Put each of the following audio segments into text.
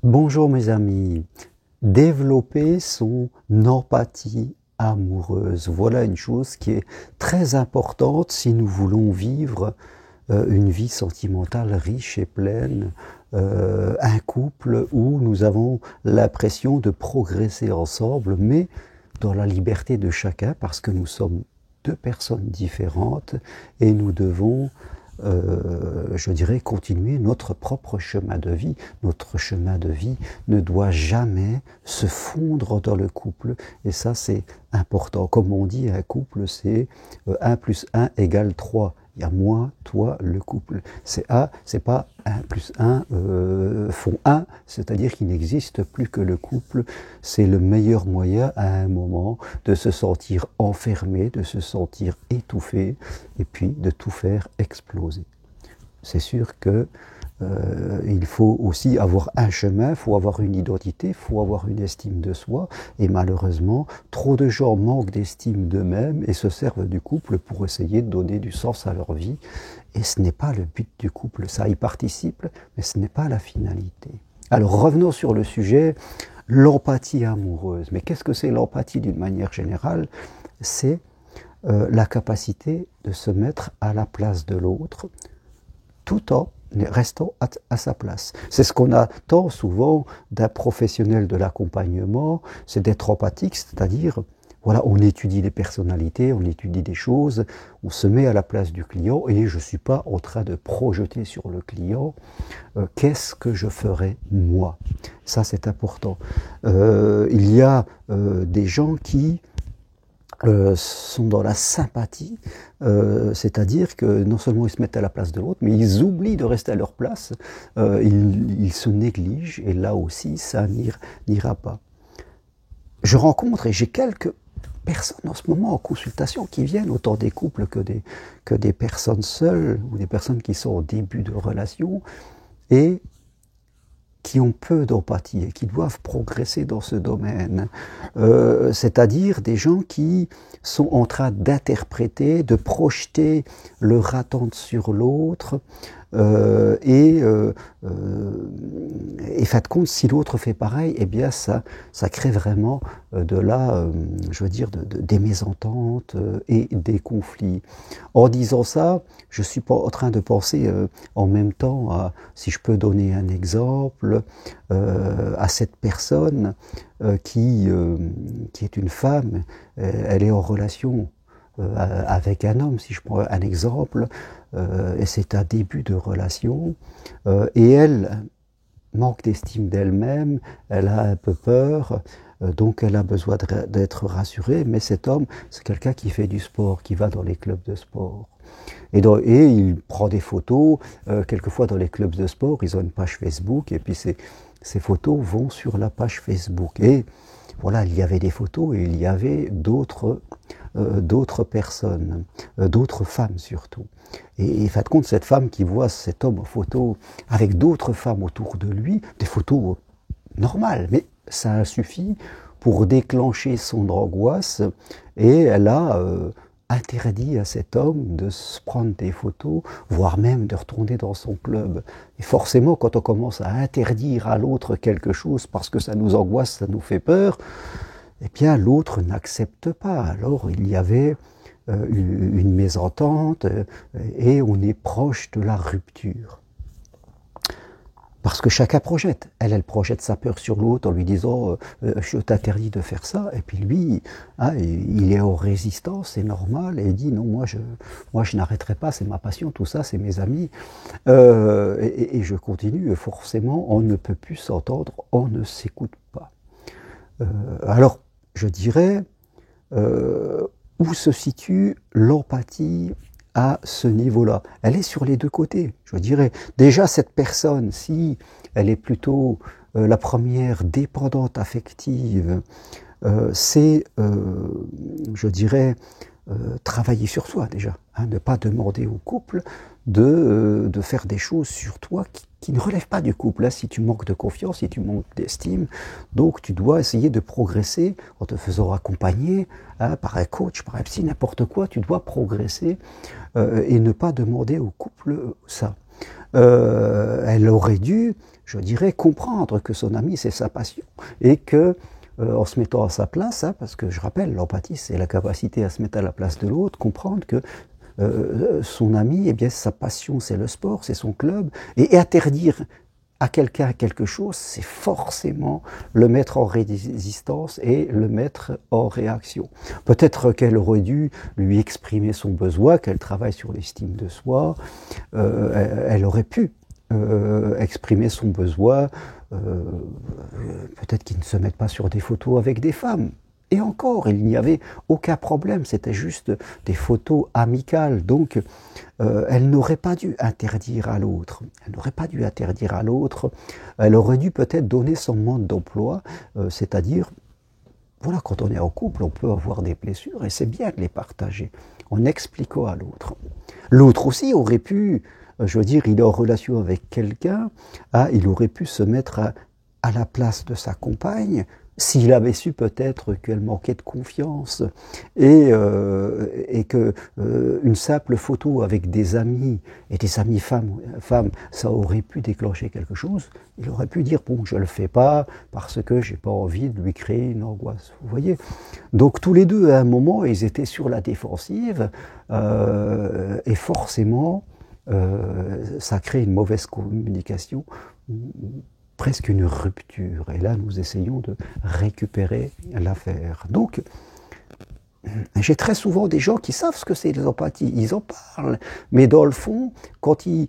Bonjour mes amis, développer son empathie amoureuse, voilà une chose qui est très importante si nous voulons vivre une vie sentimentale riche et pleine, un couple où nous avons l'impression de progresser ensemble, mais dans la liberté de chacun, parce que nous sommes deux personnes différentes et nous devons je dirais, continuer notre propre chemin de vie. Notre chemin de vie ne doit jamais se fondre dans le couple. Et ça, c'est important. Comme on dit, un couple, c'est 1 plus 1 égale 3. Il y a moi, toi, le couple. C'est pas 1 plus 1 font 1, c'est-à-dire qu'il n'existe plus que le couple. C'est le meilleur moyen à un moment de se sentir enfermé, de se sentir étouffé, et puis de tout faire exploser. C'est sûr que il faut aussi avoir un chemin, il faut avoir une identité, il faut avoir une estime de soi. Et malheureusement, trop de gens manquent d'estime d'eux-mêmes et se servent du couple pour essayer de donner du sens à leur vie. Et ce n'est pas le but du couple. Ça y participe, mais ce n'est pas la finalité. Alors revenons sur le sujet, l'empathie amoureuse. Mais qu'est-ce que c'est l'empathie d'une manière générale? C'est la capacité de se mettre à la place de l'autre tout en restant à sa place. C'est ce qu'on attend souvent d'un professionnel de l'accompagnement, c'est d'être empathique, c'est-à-dire, voilà, on étudie les personnalités, on étudie des choses, on se met à la place du client et je ne suis pas en train de projeter sur le client qu'est-ce que je ferais moi. Ça, c'est important. Il y a des gens qui sont dans la sympathie, c'est-à-dire que non seulement ils se mettent à la place de l'autre, mais ils oublient de rester à leur place, ils se négligent, et là aussi, ça n'ira pas. Je rencontre, et j'ai quelques personnes en ce moment en consultation qui viennent, autant des couples que des personnes seules, ou des personnes qui sont au début de relation, et qui ont peu d'empathie et qui doivent progresser dans ce domaine. C'est-à-dire des gens qui sont en train d'interpréter, de projeter leur attente sur l'autre, et fin de compte, si l'autre fait pareil, eh bien ça crée vraiment je veux dire, des mésententes et des conflits. En disant ça, je suis pas en train de penser en même temps à, si je peux donner un exemple, à cette personne qui est une femme, elle est en relation avec un homme, si je prends un exemple, et c'est un début de relation, et elle manque d'estime d'elle-même, elle a un peu peur, donc elle a besoin d'être rassurée, mais cet homme, c'est quelqu'un qui fait du sport, qui va dans les clubs de sport. Et il prend des photos, quelquefois dans les clubs de sport, ils ont une page Facebook, et puis ces photos vont sur la page Facebook. Et voilà, il y avait des photos et il y avait d'autres personnes, d'autres femmes surtout. Et fin de compte, cette femme qui voit cet homme en photo avec d'autres femmes autour de lui, des photos normales, mais ça suffit pour déclencher son angoisse, et elle a interdit à cet homme de se prendre des photos, voire même de retourner dans son club. Et forcément, quand on commence à interdire à l'autre quelque chose parce que ça nous angoisse, ça nous fait peur, eh bien l'autre n'accepte pas. Alors il y avait une mésentente et on est proche de la rupture. Parce que chacun projette. Elle projette sa peur sur l'autre en lui disant je t'interdis de faire ça. Et puis lui, il est en résistance, c'est normal, et il dit non, moi je n'arrêterai pas, c'est ma passion, tout ça, c'est mes amis. Et je continue, forcément, on ne peut plus s'entendre, on ne s'écoute pas. Alors, je dirais, où se situe l'empathie à ce niveau-là? Elle est sur les deux côtés, je dirais. Déjà, cette personne, si elle est plutôt la première dépendante affective, c'est, je dirais, travailler sur soi déjà, ne pas demander au couple de faire des choses sur toi qui ne relèvent pas du couple. Si tu manques de confiance, si tu manques d'estime, donc tu dois essayer de progresser en te faisant accompagner par un coach, par un psy, n'importe quoi, tu dois progresser et ne pas demander au couple ça. Elle aurait dû, je dirais, comprendre que son ami, c'est sa passion, et que, en se mettant à sa place, hein, parce que je rappelle, l'empathie, c'est la capacité à se mettre à la place de l'autre, comprendre que son ami, eh bien, sa passion, c'est le sport, c'est son club, et interdire à quelqu'un quelque chose, c'est forcément le mettre en résistance et le mettre en réaction. Peut-être qu'elle aurait dû lui exprimer son besoin, qu'elle travaille sur l'estime de soi, elle aurait pu exprimer son besoin, peut-être qu'il ne se mette pas sur des photos avec des femmes. Et encore, il n'y avait aucun problème, c'était juste des photos amicales. Donc, elle n'aurait pas dû interdire à l'autre. Elle n'aurait pas dû interdire à l'autre. Elle aurait dû peut-être donner son mode d'emploi, c'est-à-dire, voilà, quand on est en couple, on peut avoir des blessures et c'est bien de les partager en expliquant à l'autre. L'autre aussi aurait pu, je veux dire, il est en relation avec quelqu'un, il aurait pu se mettre à la place de sa compagne, s'il avait su peut-être qu'elle manquait de confiance et que une simple photo avec des amis et des amis femmes, ça aurait pu déclencher quelque chose, il aurait pu dire bon, je le fais pas parce que j'ai pas envie de lui créer une angoisse. Vous voyez. Donc tous les deux à un moment ils étaient sur la défensive et forcément ça crée une mauvaise communication. Presque une rupture. Et là, nous essayons de récupérer l'affaire. Donc, j'ai très souvent des gens qui savent ce que c'est l'empathie, ils en parlent, mais dans le fond, quand ils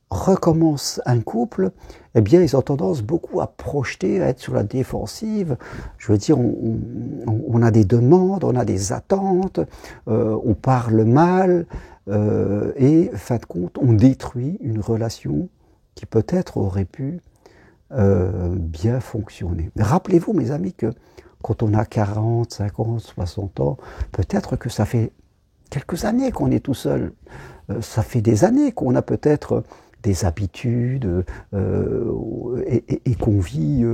recommencent un couple, eh bien, ils ont tendance beaucoup à projeter, à être sur la défensive. Je veux dire, on a des demandes, on a des attentes, on parle mal, et, fin de compte, on détruit une relation qui peut-être aurait pu bien fonctionner. Rappelez-vous, mes amis, que quand on a 40, 50, 60 ans, peut-être que ça fait quelques années qu'on est tout seul. Ça fait des années qu'on a peut-être des habitudes et qu'on vit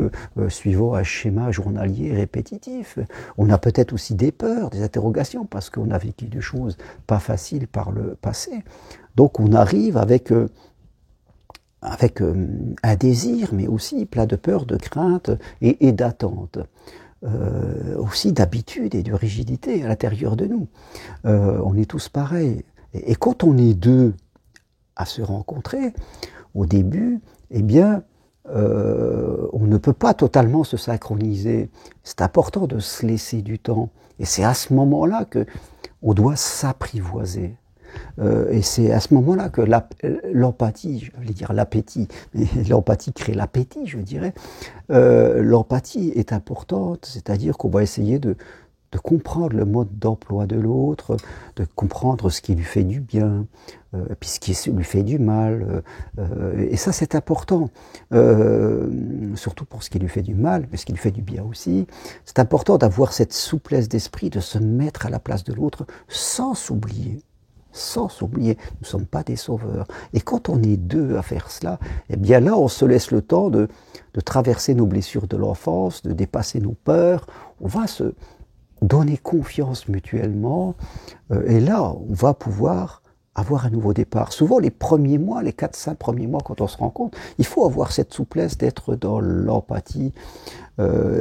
suivant un schéma journalier répétitif. On a peut-être aussi des peurs, des interrogations, parce qu'on a vécu des choses pas faciles par le passé. Donc on arrive avec un désir, mais aussi plein de peur, de crainte et d'attente. Aussi d'habitude et de rigidité à l'intérieur de nous. On est tous pareils. Et quand on est deux à se rencontrer, au début, eh bien, on ne peut pas totalement se synchroniser. C'est important de se laisser du temps. Et c'est à ce moment-là qu'on doit s'apprivoiser. Et c'est à ce moment-là que l'empathie, je voulais dire l'appétit, mais l'empathie crée l'appétit, je dirais. L'empathie est importante, c'est-à-dire qu'on va essayer de comprendre le mode d'emploi de l'autre, de comprendre ce qui lui fait du bien, puis ce qui lui fait du mal. Et ça, c'est important, surtout pour ce qui lui fait du mal, mais ce qui lui fait du bien aussi. C'est important d'avoir cette souplesse d'esprit, de se mettre à la place de l'autre sans s'oublier. Sans s'oublier, nous ne sommes pas des sauveurs. Et quand on est deux à faire cela, eh bien là, on se laisse le temps de traverser nos blessures de l'enfance, de dépasser nos peurs. On va se donner confiance mutuellement. Et là, on va pouvoir avoir un nouveau départ. Souvent, les premiers mois, les 4-5 premiers mois, quand on se rencontre, il faut avoir cette souplesse d'être dans l'empathie,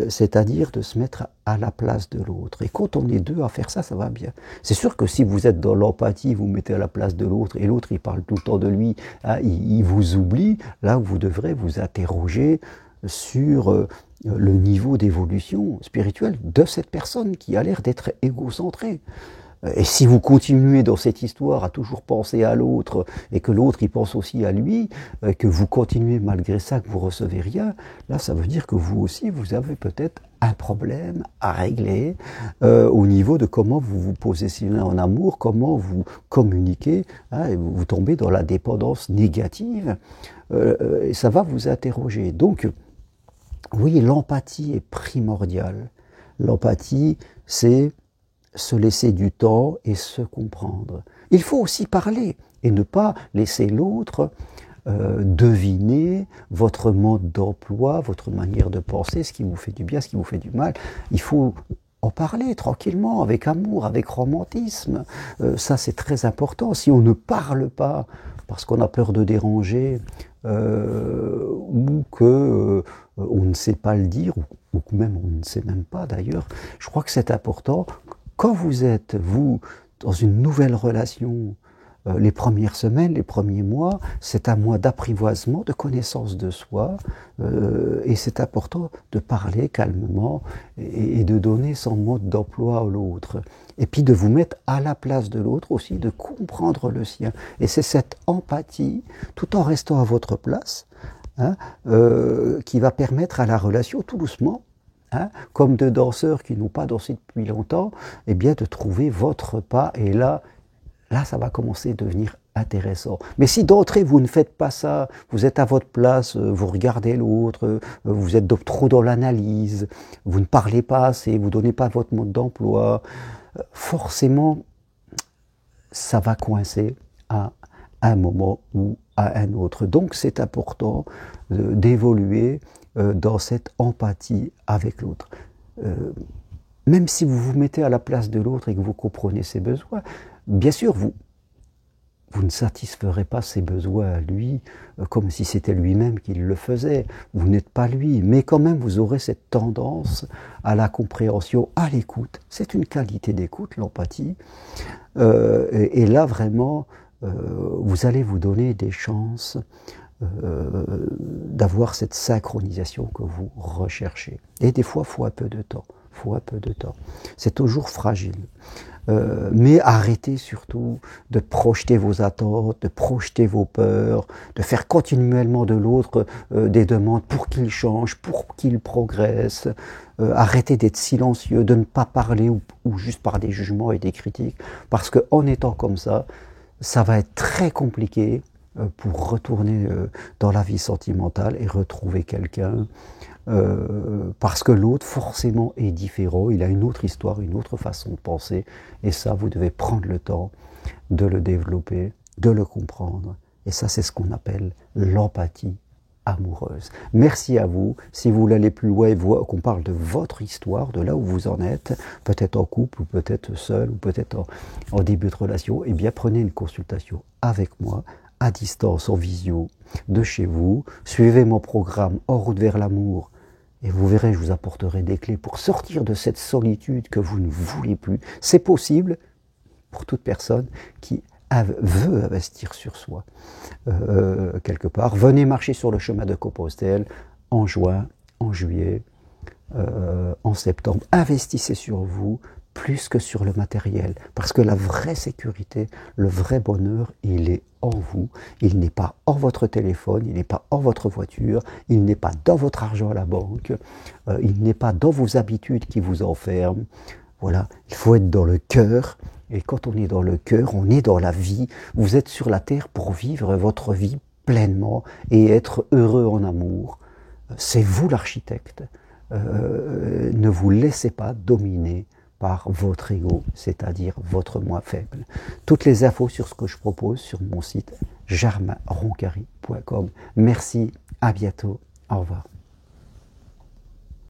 c'est-à-dire de se mettre à la place de l'autre. Et quand on est deux à faire ça, ça va bien. C'est sûr que si vous êtes dans l'empathie, vous mettez à la place de l'autre, et l'autre, il parle tout le temps de lui, hein, il vous oublie, là, vous devrez vous interroger sur le niveau d'évolution spirituelle de cette personne qui a l'air d'être égocentrée. Et si vous continuez dans cette histoire à toujours penser à l'autre et que l'autre il pense aussi à lui, que vous continuez malgré ça, que vous recevez rien, là ça veut dire que vous aussi vous avez peut-être un problème à régler au niveau de comment vous vous positionnez en amour, comment vous communiquez, hein, et vous tombez dans la dépendance négative et ça va vous interroger. Donc oui, l'empathie est primordiale. L'empathie, c'est se laisser du temps et se comprendre. Il faut aussi parler et ne pas laisser l'autre deviner votre mode d'emploi, votre manière de penser, ce qui vous fait du bien, ce qui vous fait du mal. Il faut en parler tranquillement, avec amour, avec romantisme. Ça, c'est très important. Si on ne parle pas parce qu'on a peur de déranger, ou que on ne sait pas le dire, ou que même on ne sait même pas d'ailleurs. Je crois que c'est important. Quand vous êtes, vous, dans une nouvelle relation, les premières semaines, les premiers mois, c'est un mois d'apprivoisement, de connaissance de soi, et c'est important de parler calmement et de donner son mode d'emploi à l'autre. Et puis de vous mettre à la place de l'autre aussi, de comprendre le sien. Et c'est cette empathie, tout en restant à votre place, hein, qui va permettre à la relation, tout doucement, hein, comme deux danseurs qui n'ont pas dansé depuis longtemps, eh bien de trouver votre pas. Et là, ça va commencer à devenir intéressant. Mais si d'entrée, vous ne faites pas ça, vous êtes à votre place, vous regardez l'autre, vous êtes trop dans l'analyse, vous ne parlez pas assez, vous ne donnez pas votre mode d'emploi, forcément, ça va coincer à un moment ou à un autre. Donc, c'est important d'évoluer dans cette empathie avec l'autre. Même si vous vous mettez à la place de l'autre et que vous comprenez ses besoins, bien sûr, vous ne satisferez pas ses besoins à lui comme si c'était lui-même qui le faisait. Vous n'êtes pas lui, mais quand même vous aurez cette tendance à la compréhension, à l'écoute. C'est une qualité d'écoute, l'empathie. Et là, vraiment, vous allez vous donner des chances d'avoir cette synchronisation que vous recherchez. Et des fois, il faut un peu de temps. C'est toujours fragile. Mais arrêtez surtout de projeter vos attentes, de projeter vos peurs, de faire continuellement de l'autre des demandes pour qu'il change, pour qu'il progresse. Arrêtez d'être silencieux, de ne pas parler ou juste par des jugements et des critiques. Parce qu'en étant comme ça va être très compliqué pour retourner dans la vie sentimentale et retrouver quelqu'un. Parce que l'autre forcément est différent, il a une autre histoire, une autre façon de penser, et ça vous devez prendre le temps de le développer, de le comprendre, et ça c'est ce qu'on appelle l'empathie amoureuse. Merci à vous. Si vous voulez aller plus loin et qu'on parle de votre histoire, de là où vous en êtes, peut-être en couple ou peut-être seul ou peut-être en début de relation, eh bien prenez une consultation avec moi à distance, en visio, de chez vous. Suivez mon programme En route vers l'amour et vous verrez, je vous apporterai des clés pour sortir de cette solitude que vous ne voulez plus. C'est possible pour toute personne qui veut investir sur soi. Quelque part, venez marcher sur le chemin de Compostelle en juin, en juillet, en septembre. Investissez sur vous plus que sur le matériel, parce que la vraie sécurité, le vrai bonheur, il est en vous. Il n'est pas en votre téléphone, il n'est pas en votre voiture, il n'est pas dans votre argent à la banque, il n'est pas dans vos habitudes qui vous enferment. Voilà, il faut être dans le cœur, et quand on est dans le cœur, on est dans la vie. Vous êtes sur la terre pour vivre votre vie pleinement et être heureux en amour. C'est vous l'architecte. Ne vous laissez pas dominer par votre ego, c'est-à-dire votre moi faible. Toutes les infos sur ce que je propose sur mon site germainroncari.com. Merci, à bientôt, au revoir.